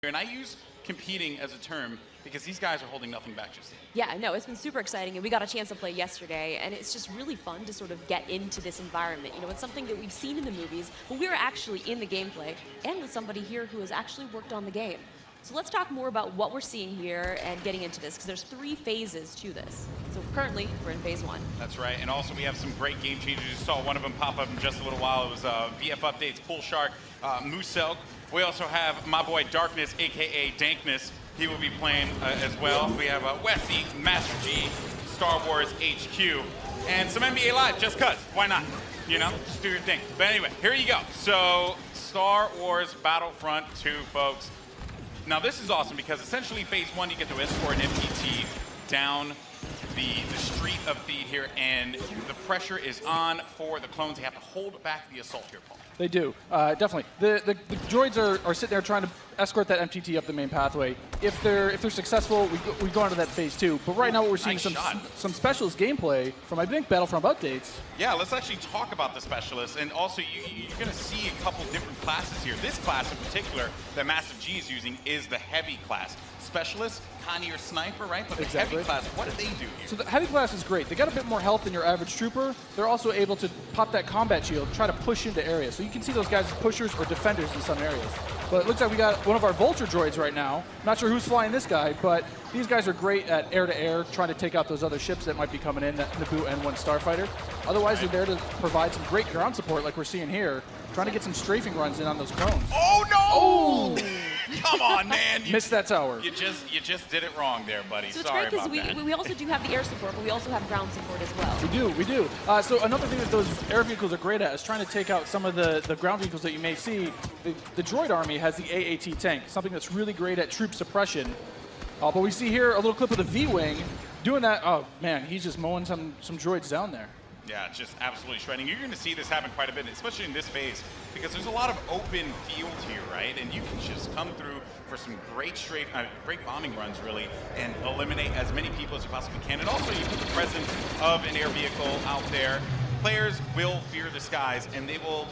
And I use competing as a term because these guys are holding nothing back just yet. Yeah, no, it's been super exciting, and we got a chance to play yesterday, and it's just really fun to sort of get into this environment. You know, it's something that we've seen in the movies, but we were actually in the gameplay, and with somebody here who has actually worked on the game. So let's talk more about what we're seeing here and getting into this, because there's 3 phases to this. So currently, we're in phase 1. That's right, and also we have some great game changers. You saw one of them pop up in just a little while. It was VF Updates, Pool Shark, Musel. We also have my boy Darkness, aka Dankness. He will be playing as well. We have Westy, Master G, Star Wars HQ, and some NBA Live, just cuz. Why not? You know, just do your thing. But anyway, here you go. So, Star Wars Battlefront 2, folks. Now, this is awesome because essentially phase 1, you get to escort an MTT down the street of Theed here, and the pressure is on for the clones. They have to hold back the assault here, Paul. They do, definitely. The droids are sitting there trying to escort that MTT up the main pathway. If they're successful, we go on to that phase 2. But right now, what we're seeing some specialist gameplay from, I think, Battlefront updates. Yeah, let's actually talk about the specialists, and also you're going to see a couple different classes here. This class in particular that Master G is using is the heavy class. Specialist, kind of your sniper, right? But the heavy class, what do they do here? So the heavy class is great. They got a bit more health than your average trooper. They're also able to pop that combat shield, try to push into areas. So you can see those guys as pushers or defenders in some areas. But it looks like we got one of our Vulture droids right now. Not sure who's flying this guy, but these guys are great at air-to-air, trying to take out those other ships that might be coming in, that Naboo N1 Starfighter. Otherwise, they're there to provide some great ground support like we're seeing here, trying to get some strafing runs in on those clones. Oh, no! Oh! Come on, man. Missed that tower. You just did it wrong there, buddy. So Sorry it's great about that. because we also do have the air support, but we also have ground support as well. We do. So another thing that those air vehicles are great at is trying to take out some of the ground vehicles that you may see. The droid army has the AAT tank, something that's really great at troop suppression. But we see here a little clip of the V-Wing doing that. Oh, man, he's just mowing some droids down there. Yeah, just absolutely shredding. You're going to see this happen quite a bit, especially in this phase, because there's a lot of open field here, right? And you can just come through for some great great bombing runs, really, and eliminate as many people as you possibly can. And also, you put the presence of an air vehicle out there. Players will fear the skies, and they will,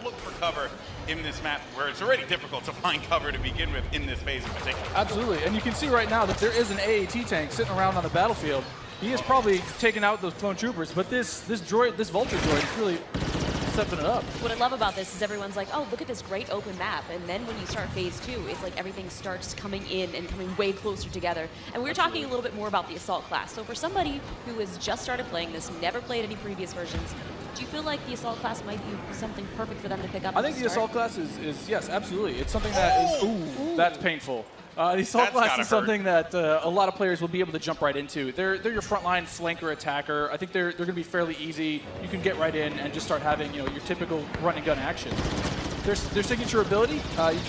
look for cover in this map where it's already difficult to find cover to begin with in this phase in particular. Absolutely, and you can see right now that there is an AAT tank sitting around on the battlefield. He is probably taking out those clone troopers, but this Vulture droid is really stepping it up. What I love about this is everyone's like, oh, look at this great open map. And then when you start phase 2, it's like everything starts coming in and coming way closer together. And we were talking a little bit more about the assault class. So for somebody who has just started playing this, never played any previous versions, do you feel like the assault class might be something perfect for them to pick up? I think the assault class is yes, absolutely. It's something that is, ooh, that's painful. The assault class is something that a lot of players will be able to jump right into. They're your frontline flanker attacker. I think they're going to be fairly easy. You can get right in and just start having your typical run and gun action. Their signature ability,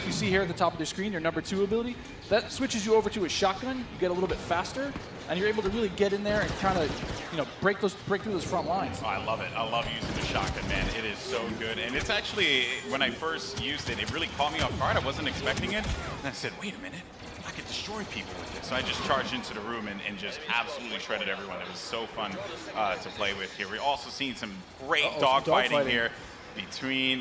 you see here at the top of the screen, your number 2 ability, that switches you over to a shotgun. You get a little bit faster, and you're able to really get in there and kind of break through those front lines. Oh, I love it. I love using the shotgun, man. It is so good. And it's actually, when I first used it, it really caught me off guard. I wasn't expecting it. And I said, wait a minute. I could destroy people with this. So I just charged into the room and just absolutely shredded everyone. It was so fun to play with here. We're also seeing some great dogfighting here between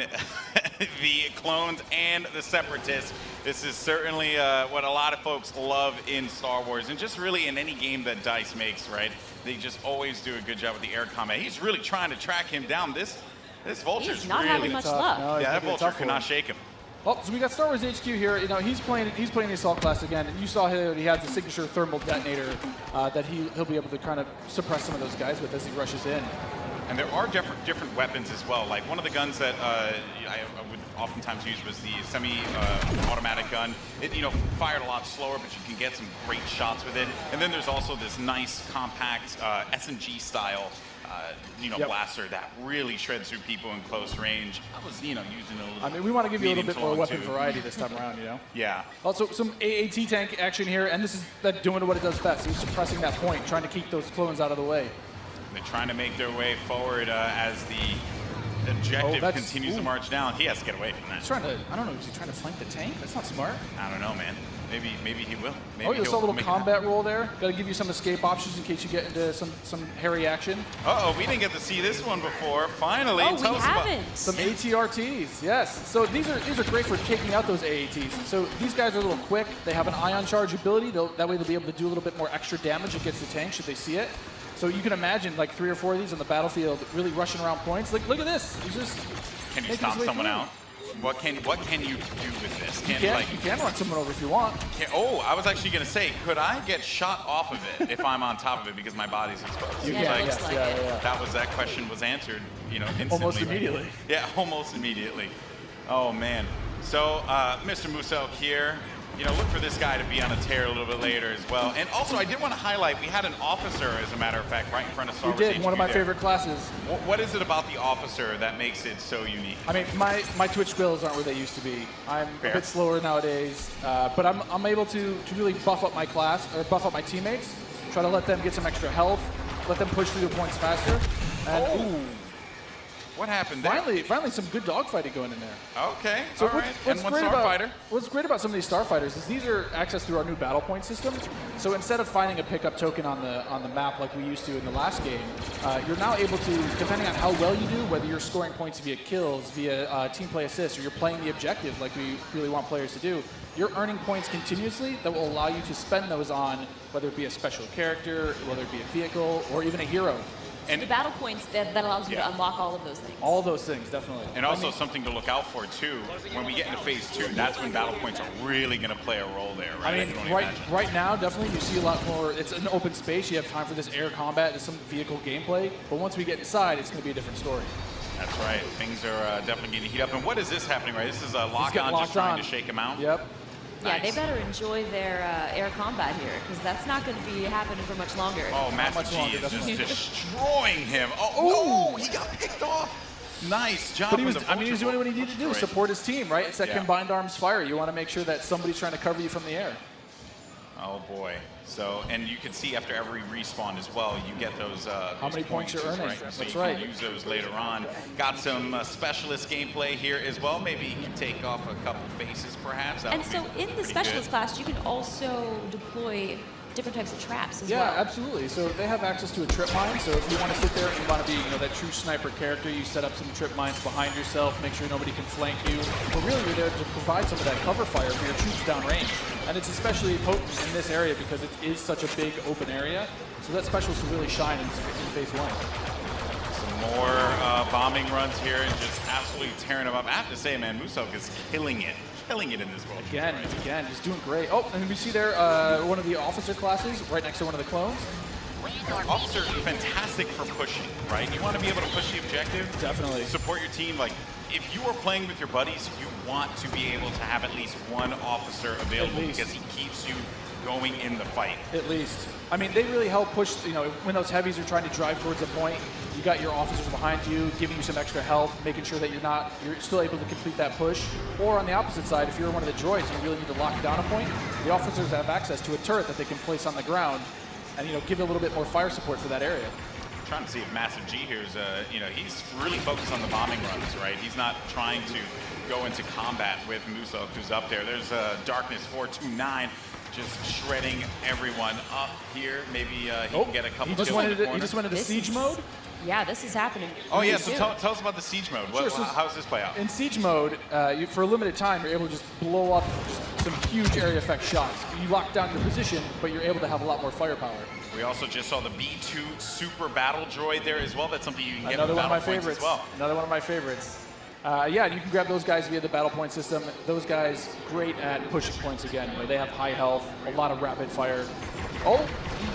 the clones and the separatists. This is certainly what a lot of folks love in Star Wars, and just really in any game that DICE makes, right? They just always do a good job with the air combat. He's really trying to track him down. This Vulture's not really having much luck. No, yeah, that Vulture cannot shake him. Oh, so we got Star Wars HQ here. He's playing the assault class again, and you saw here he has the signature thermal detonator that he'll be able to kind of suppress some of those guys with as he rushes in. And there are different weapons as well. Like one of the guns that I would oftentimes use was the semi-automatic gun. It fired a lot slower, but you can get some great shots with it. And then there's also this nice compact SMG style blaster that really shreds through people in close range. I was using it a little. I mean, we want to give you a little bit more weapon variety this time around, Yeah. Also, some AAT tank action here, and this is that doing what it does best. He's suppressing that point, trying to keep those clones out of the way. They're trying to make their way forward as the objective continues to march down. He has to get away from that. He's trying to, I don't know, is he trying to flank the tank? That's not smart. I don't know, man. Maybe he will. Maybe Oh, you saw a little make it combat roll there. Got to give you some escape options in case you get into some hairy action. Uh-oh, we didn't get to see this one before. Finally, Oh, tell we us about haven't. Some ATRTs, yes. So these are great for taking out those AATs. So these guys are a little quick. They have an ion charge ability. That way they'll be able to do a little bit more extra damage against the tank should they see it. So you can imagine like 3 or 4 of these on the battlefield really rushing around points. Like, look at this. He's just Can you making stop his way someone through. out? What can you do with this? You can run someone over if you want. I was actually going to say, could I get shot off of it if I'm on top of it because my body's exposed? You Yeah, can, it looks yes, like yeah, it. yeah, yeah. That question was answered, instantly. Almost immediately. Yeah, almost immediately. Oh man. So, Mr. Muselk here. Look for this guy to be on a tear a little bit later as well. And also, I did want to highlight, we had an officer, as a matter of fact, right in front of Star We Wars did, one of my HQ favorite classes. What is it about the officer that makes it so unique? I mean, my Twitch skills aren't where they used to be. I'm Fair. a bit slower nowadays, but I'm able to really buff up my class, or buff up my teammates, try to let them get some extra health, let them push through the points faster. And, ooh, What happened there? finally some good dogfighting going in there. Okay, So all right. And one starfighter. What's great about some of these starfighters is these are accessed through our new battle point system. So instead of finding a pickup token on the map like we used to in the last game, you're now able to, depending on how well you do, whether you're scoring points via kills, via team play assists, or you're playing the objective like we really want players to do, you're earning points continuously that will allow you to spend those on whether it be a special character, whether it be a vehicle, or even a hero. And the battle points that allows you to unlock all of those things. All those things, definitely. And also something to look out for too. When we get into phase 2, that's when battle points are really going to play a role there, right? I mean, can only imagine. right now, definitely you see a lot more. It's an open space. You have time for this air combat, there's some vehicle gameplay. But once we get inside, it's going to be a different story. That's right. Things are definitely going to heat up. And what is this happening, right? This is a lock-on just trying to shake him out? Yep. Yeah, Nice. they better enjoy their air combat here, because that's not going to be happening for much longer. Oh, Master much G longer, is just definitely. destroying him. Oh, no, he got picked off. Nice job. But he from was, the he was doing what he needed to do, Right. support his team, right? It's that Yeah. combined arms fire. You want to make sure that somebody's trying to cover you from the air. Oh boy. So, and you can see after every respawn as well, you get those. How many points you're earning. Right? So That's you right. can use those later on. Got some specialist gameplay here as well. Maybe you can take off a couple faces, perhaps. That And would so be in the pretty specialist good. class, you can also deploy different types of traps as Yeah, well. absolutely. So they have access to a trip mine. So if you want to sit there and you want to be, that true sniper character, you set up some trip mines behind yourself, make sure nobody can flank you. But really, you're there to provide some of that cover fire for your troops downrange. And it's especially potent in this area because it is such a big open area. So that specialist will really shine in phase 1. Some more bombing runs here and just absolutely tearing them up. I have to say, man, Muselk is killing it in this world. Again, he's doing great. Oh, and we see there one of the officer classes right next to one of the clones. Officer, fantastic for pushing, right? You want to be able to push the objective. Definitely. Support your team. Like, if you are playing with your buddies, you want to be able to have at least one officer available At least. because he keeps you going in the fight. At least. I mean, they really help push, when those heavies are trying to drive towards a point, you got your officers behind you, giving you some extra health, making sure that you're still able to complete that push. Or on the opposite side, if you're one of the droids and you really need to lock down a point, the officers have access to a turret that they can place on the ground and, give a little bit more fire support for that area. I'm trying to see if Massive G here is, he's really focused on the bombing runs, right? He's not trying to go into combat with Muselk, who's up there. There's Darkness 429. Just shredding everyone up here. Maybe he can get a couple He just kills in the went corner. into This siege is- mode. Yeah, this is happening. Oh, yeah, really so soon. tell us about the siege mode. Sure, so How does this play out? In siege mode, for a limited time, you're able to just blow up just some huge area effect shots. You lock down your position, but you're able to have a lot more firepower. We also just saw the B2 Super Battle Droid there as well. That's something you can get Another with one of my Battle Points favorites. as well. Another one of my favorites. Yeah, you can grab those guys via the battle point system. Those guys, great at pushing points again. They have high health, a lot of rapid fire. Oh,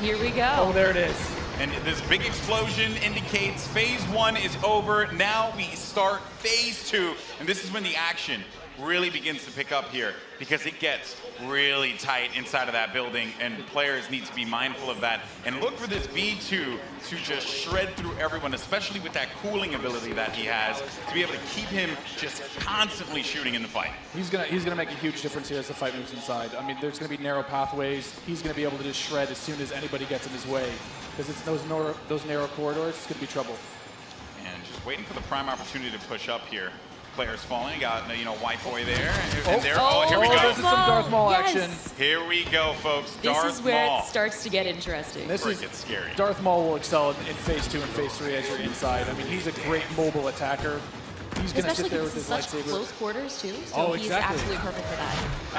Here we go. oh, there it is. And this big explosion indicates phase 1 is over. Now we start phase 2. And this is when the action really begins to pick up here because it gets really tight inside of that building and players need to be mindful of that. And look for this B2 to just shred through everyone, especially with that cooling ability that he has, to be able to keep him just constantly shooting in the fight. He's gonna make a huge difference here as the fight moves inside. I mean, there's gonna be narrow pathways. He's gonna be able to just shred as soon as anybody gets in his way. Because it's those narrow corridors, it's gonna be trouble. And just waiting for the prime opportunity to push up here. players falling. Got White Boy there, and there. Oh, here we This go. is some Darth Maul action. Here we go, folks. This Darth is where Maul. it starts to get interesting. This is It's scary. Darth Maul will excel in phase 2 and phase 3 as you're inside. I mean, he's a great mobile attacker. He's going to sit Especially there because with it's his such lightsaber. close quarters, too. So Oh, he's exactly. absolutely perfect for that.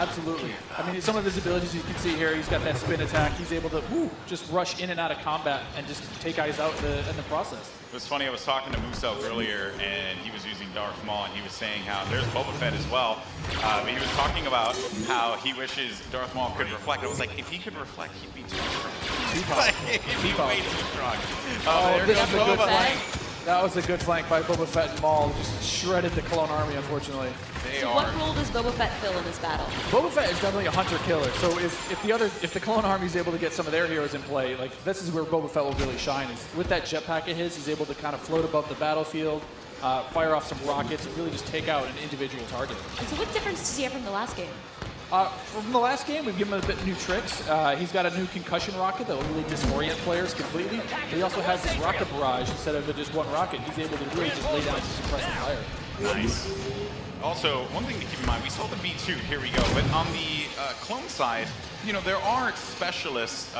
Absolutely. I mean, some of his abilities you can see here, he's got that spin attack. He's able to just rush in and out of combat and just take guys out in the process. It was funny, I was talking to Musel earlier, and he was using Darth Maul, and he was saying how there's Boba Fett as well. But he was talking about how he wishes Darth Maul could reflect. I was like, if he could reflect, he'd be too strong. He'd be way too strong. There this goes is a good Boba flank. Fett. That was a good flank by Boba Fett and Maul. Just shredded the clone army, unfortunately. So what role does Boba Fett fill in this battle? Boba Fett is definitely a hunter-killer. So if the clone army is able to get some of their heroes in play, like this is where Boba Fett will really shine. Is with that jetpack of his, he's able to kind of float above the battlefield, fire off some rockets, and really just take out an individual target. And so what difference does he have from the last game? From the last game, we've given him a bit new tricks. He's got a new concussion rocket that will really disorient players completely. But he also has this rocket barrage instead of just one rocket. He's able to really just lay down some suppressive fire. Nice. Also, one thing to keep in mind, we saw the B2, here we go, but on the clone side, there are specialist,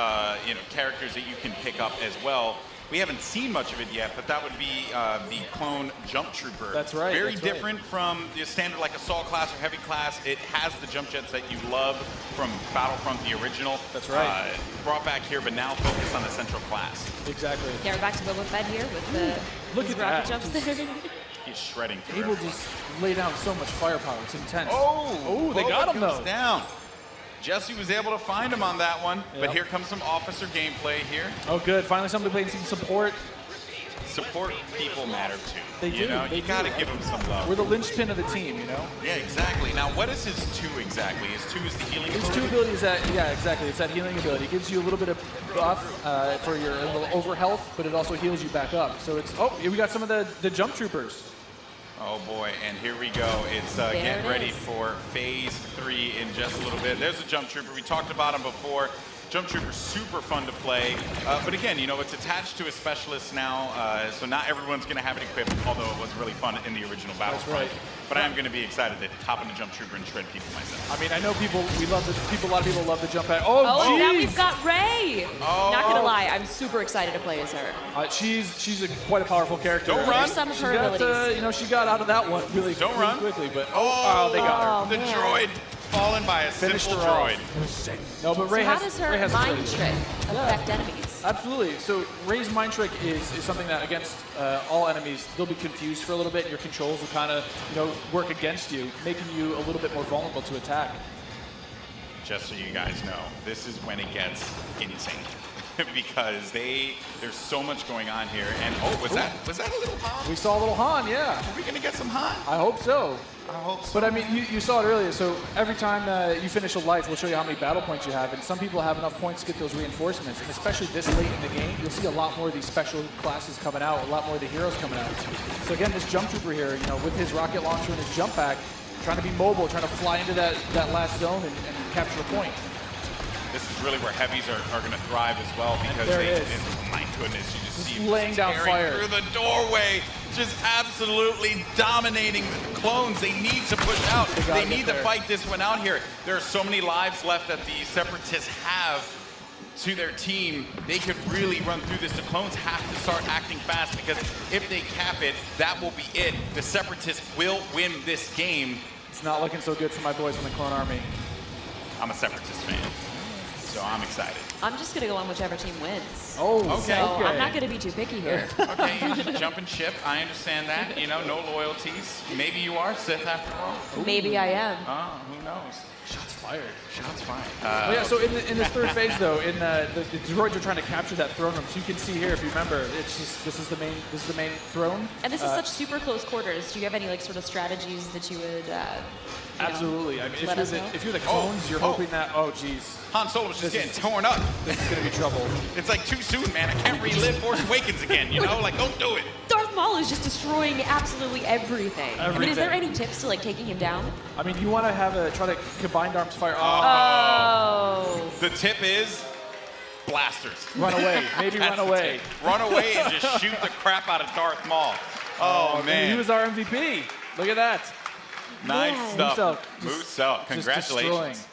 characters that you can pick up as well. We haven't seen much of it yet, but that would be the clone jump trooper. That's right. Very different from the standard like assault class or heavy class. It has the jump jets that you love from Battlefront, the original. That's right. Brought back here, but now focused on the central class. Exactly. Yeah, we're back to Boba Fett here with the Look his at rocket that. jumps there. He's shredding. He will just lay down so much firepower. It's intense. Oh, they got him goes though. Down. Jesse was able to find him on that one, but Yep. here comes some officer gameplay here. Oh, good. Finally, somebody playing some support. Support people matter too. They do. You gotta give them some love. We're the linchpin of the team, Yeah, exactly. Now, what is his 2 exactly? His 2 is the healing His ability? 2 ability is that, yeah, exactly. It's that healing ability. It gives you a little bit of buff for your little over health, but it also heals you back up. So it's, we got some of the jump troopers. Oh boy, and here we go. It's getting it ready is. for phase 3 in just a little bit. There's a jump trooper. We talked about him before. Jump trooper, super fun to play. But again, it's attached to a specialist now, so not everyone's going to have it equipped, although it was really fun in the original Battlefront. right. But I am going to be excited to hop in the jump trooper and shred people myself. I mean, I know a lot of people love the jump pad. Oh, Oh, and now jeez. we've got Ray. Oh. Not gonna lie, I'm super excited to play as her. She's quite a powerful character. Don't run. There's some of She her got, abilities. she got out of that one really, Don't really run. quickly, but Oh, they got her. the man. droid fallen by a Finished simple her off. droid. No, but So Ray how has, does Ray her has mind ability. trick affect enemies? Absolutely. So Ray's mind trick is something that against all enemies, they'll be confused for a little bit. And your controls will kind of work against you, making you a little bit more vulnerable to attack. Just so you guys know, this is when it gets insane. Because there's so much going on here. And was that a little Han? We saw a little Han, yeah. Are we gonna get some Han? I hope so. I hope so. But I mean, you saw it earlier. So every time you finish a life, we'll show you how many battle points you have. And some people have enough points to get those reinforcements. And especially this late in the game, you'll see a lot more of these special classes coming out, a lot more of the heroes coming out. So again, this jump trooper here, with his rocket launcher and his jump pack, trying to be mobile, trying to fly into that last zone and capture a point. This is really where heavies are going to thrive as well because There it is. my goodness, you just see laying down tearing fire. through the doorway, just absolutely dominating the clones. They need to push out. They gotta They get need to there. fight this one out here. There are so many lives left that the Separatists have to their team. They could really run through this. The clones have to start acting fast because if they cap it, that will be it. The Separatists will win this game. It's not looking so good for my boys in the Clone Army. I'm a Separatist fan, so I'm excited. I'm just gonna go on whichever team wins. Oh, Okay. So I'm not gonna be too picky here. Okay, you jump and ship. I understand that. No loyalties. Maybe you are Sith after all. Maybe I am. Who knows? Shots fired. Shots fired. Oh, yeah, so in this third phase, though, in the droids are trying to capture that throne room. So you can see here, if you remember, it's just this is the main throne. And this is such super close quarters. Do you have any sort of strategies that you would? Absolutely. I mean, let us know? if you're the clones, you're hoping that. Oh, geez, Han Solo was just This getting is- torn up. this is gonna be trouble. It's like too soon, man. I can't relive Force Awakens again. Don't do it. Darth Maul is just destroying absolutely everything. I mean, is there any tips to taking him down? I mean, you want to try to combined arms fire. Oh. The tip is blasters. Run away. Maybe That's run the away. tip. Run away and just shoot the crap out of Darth Maul. Oh, I mean, man. he was our MVP. Look at that. Nice Man. stuff. Moose Moose Elk, Just congratulations. destroying.